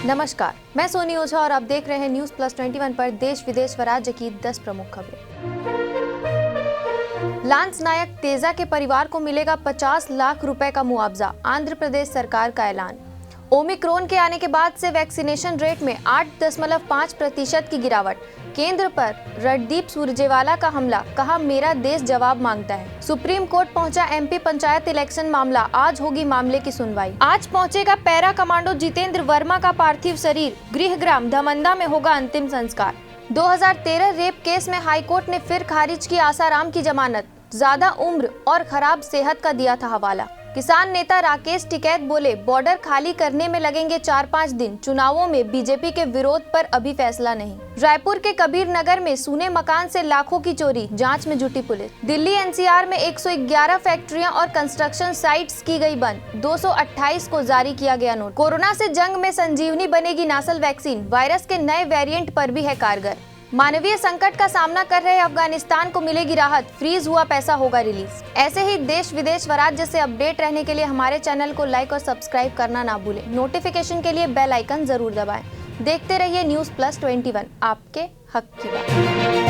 नमस्कार, मैं सोनी ओझा और आप देख रहे हैं न्यूज प्लस 21 पर देश विदेश व राज्य की 10 प्रमुख खबरें। लांस नायक तेजा के परिवार को मिलेगा 50 लाख रुपए का मुआवजा, आंध्र प्रदेश सरकार का ऐलान। ओमिक्रॉन के आने के बाद से वैक्सीनेशन रेट में 8.5% की गिरावट। केंद्र पर रणदीप सुरजेवाला का हमला, कहा मेरा देश जवाब मांगता है। सुप्रीम कोर्ट पहुंचा एमपी पंचायत इलेक्शन मामला, आज होगी मामले की सुनवाई। आज पहुंचेगा पैरा कमांडो जितेंद्र वर्मा का पार्थिव शरीर, गृहग्राम धमंदा में होगा अंतिम संस्कार। 2013 रेप केस में हाईकोर्ट ने फिर खारिज की आसाराम की जमानत, ज्यादा उम्र और खराब सेहत का दिया था हवाला। किसान नेता राकेश टिकैत बोले, बॉर्डर खाली करने में लगेंगे 4-5 दिन, चुनावों में बीजेपी के विरोध पर अभी फैसला नहीं। रायपुर के कबीर नगर में सूने मकान से लाखों की चोरी, जांच में जुटी पुलिस। दिल्ली एनसीआर में 111 फैक्ट्रियां और कंस्ट्रक्शन साइट्स की गई बंद, 228 को जारी किया गया नोट। कोरोना से जंग में संजीवनी बनेगी नासल वैक्सीन, वायरस के नए वेरिएंट पर भी है कारगर। मानवीय संकट का सामना कर रहे अफगानिस्तान को मिलेगी राहत, फ्रीज हुआ पैसा होगा रिलीज। ऐसे ही देश विदेश व राज्य से अपडेट रहने के लिए हमारे चैनल को लाइक और सब्सक्राइब करना ना भूलें। नोटिफिकेशन के लिए बेल आइकन जरूर दबाएं। देखते रहिए न्यूज प्लस 21, आपके हक की बात।